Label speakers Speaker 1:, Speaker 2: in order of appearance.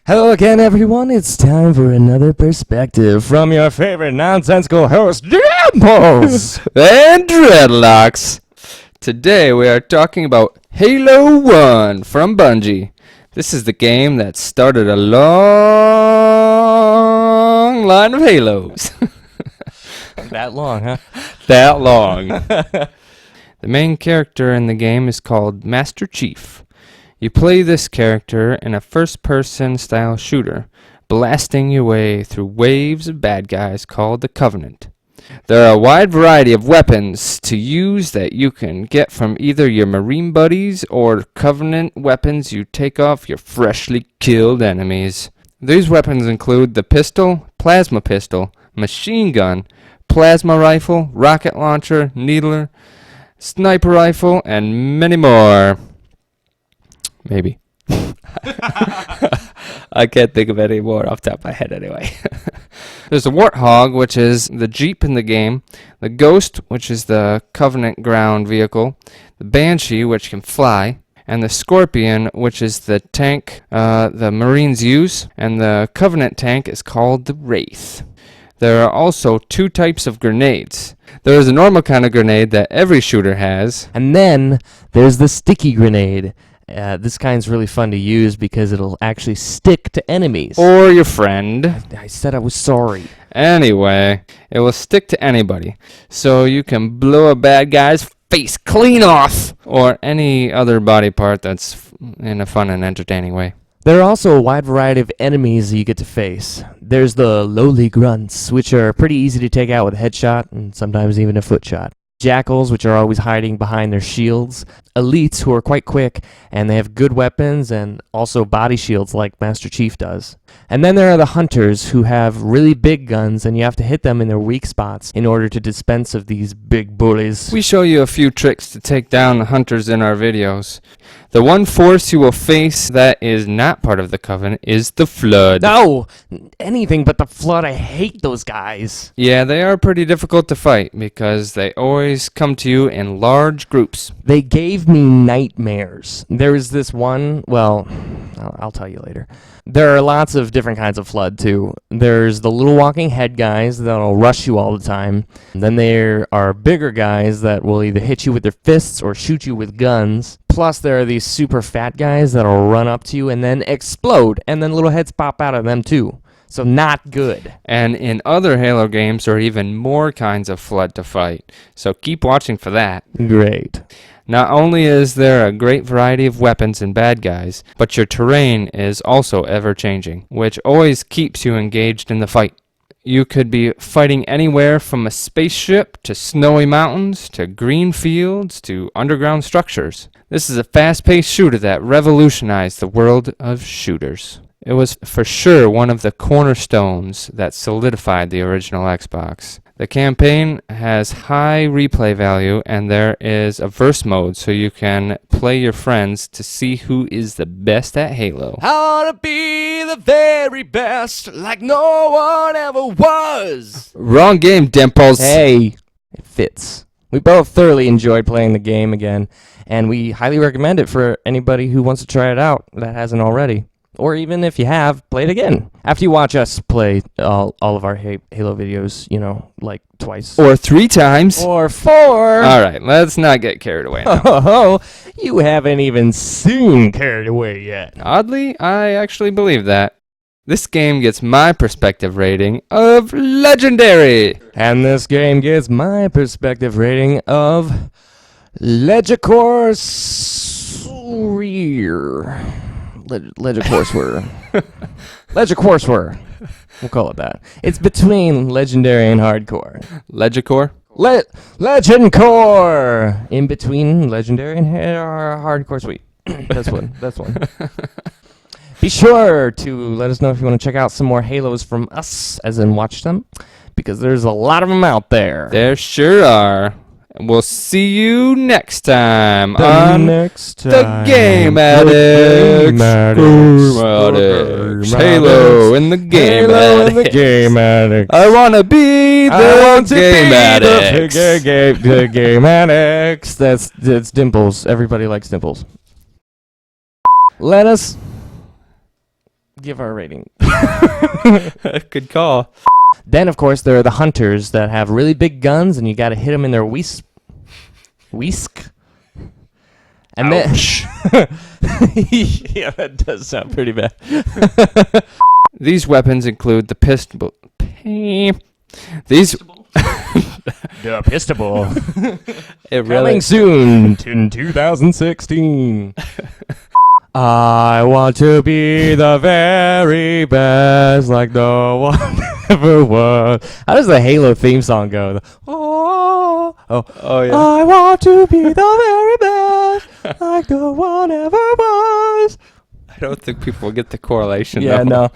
Speaker 1: Hello again, everyone. It's time for another perspective from your favorite nonsensical host, Dimples
Speaker 2: and Dreadlocks. Today we are talking about Halo 1 from Bungie. This is the game that started a long line of Halos.
Speaker 1: That long, huh?
Speaker 2: That long. The main character in the game is called Master Chief. You play this character in a first-person style shooter, blasting your way through waves of bad guys called the Covenant. There are a wide variety of weapons to use that you can get from either your Marine buddies or Covenant weapons you take off your freshly killed enemies. These weapons include the pistol, plasma pistol, machine gun, plasma rifle, rocket launcher, needler, sniper rifle, and many more. Maybe. I can't think of any more off the top of my head anyway. There's the Warthog, which is the Jeep in the game, the Ghost, which is the Covenant ground vehicle, the Banshee, which can fly, and the Scorpion, which is the tank the Marines use, and the Covenant tank is called the Wraith. There are also two types of grenades. There is a normal kind of grenade that every shooter has.
Speaker 1: And then there's the sticky grenade. This kind's really fun to use because it'll actually stick to enemies.
Speaker 2: Or your friend.
Speaker 1: I said I was sorry.
Speaker 2: Anyway, it will stick to anybody. So you can blow a bad guy's face clean off. Or any other body part that's in a fun and entertaining way.
Speaker 1: There are also a wide variety of enemies that you get to face. There's the lowly grunts, which are pretty easy to take out with a headshot and sometimes even a foot shot. Jackals, which are always hiding behind their shields. Elites, who are quite quick, and they have good weapons and also body shields like Master Chief does. And then there are the hunters, who have really big guns, and you have to hit them in their weak spots in order to dispense of these big bullies.
Speaker 2: We show you a few tricks to take down the hunters in our videos. The one force you will face that is not part of the Covenant is the Flood.
Speaker 1: No! Anything but the Flood. I hate those guys.
Speaker 2: Yeah, they are pretty difficult to fight because they always come to you in large groups.
Speaker 1: They gave me nightmares. There is this one, well, I'll tell you later. There are lots of different kinds of Flood, too. There's the little walking head guys that'll rush you all the time. Then there are bigger guys that will either hit you with their fists or shoot you with guns. Plus, there are these super fat guys that'll run up to you and then explode, and then little heads pop out of them, too. So not good.
Speaker 2: And in other Halo games, there are even more kinds of Flood to fight. So keep watching for that.
Speaker 1: Great.
Speaker 2: Not only is there a great variety of weapons and bad guys, but your terrain is also ever-changing, which always keeps you engaged in the fight. You could be fighting anywhere from a spaceship to snowy mountains to green fields to underground structures. This is a fast-paced shooter that revolutionized the world of shooters. It was for sure one of the cornerstones that solidified the original Xbox. The campaign has high replay value, and there is a verse mode so you can play your friends to see who is the best at Halo.
Speaker 1: I wanna be the very best, like no one ever was.
Speaker 2: Wrong game, Dimples.
Speaker 1: Hey, it fits. We both thoroughly enjoyed playing the game again, and we highly recommend it for anybody who wants to try it out that hasn't already. Or even if you have, play it again. After you watch us play all of our Halo videos, like twice.
Speaker 2: Or 3 times.
Speaker 1: Or 4.
Speaker 2: All right, let's not get carried away now.
Speaker 1: Oh, you haven't even seen Carried Away yet.
Speaker 2: Oddly, I actually believe that. This game gets my perspective rating of legendary.
Speaker 1: And this game gets my perspective rating of Legicoursewear. Legicoursewear. We'll call it that. It's between legendary and hardcore.
Speaker 2: Legicore?
Speaker 1: Legendcore! In between legendary and hardcore. Sweet. That's one. Be sure to let us know if you want to check out some more Halos from us, as in watch them, because there's a lot of them out there.
Speaker 2: There sure are. And we'll see you next time
Speaker 1: The
Speaker 2: Game Addicts. Halo in the Game Addicts. I want to be the Game Addicts.
Speaker 1: The Game Addicts. That's Dimples. Everybody likes Dimples. Let us give our rating.
Speaker 2: Good call.
Speaker 1: Then, of course, there are the hunters that have really big guns, and you got to hit them in their whisk. And
Speaker 2: Ouch.
Speaker 1: yeah, that does sound pretty bad.
Speaker 2: These weapons include the pistol. These.
Speaker 1: The pistol.
Speaker 2: It
Speaker 1: Coming soon in 2016. I want to be the very best, like no one ever was. How does the Halo theme song go?
Speaker 2: Oh yeah.
Speaker 1: I want to be the very best, like no one ever was.
Speaker 2: I don't think people get the correlation.
Speaker 1: Yeah,
Speaker 2: though.
Speaker 1: no.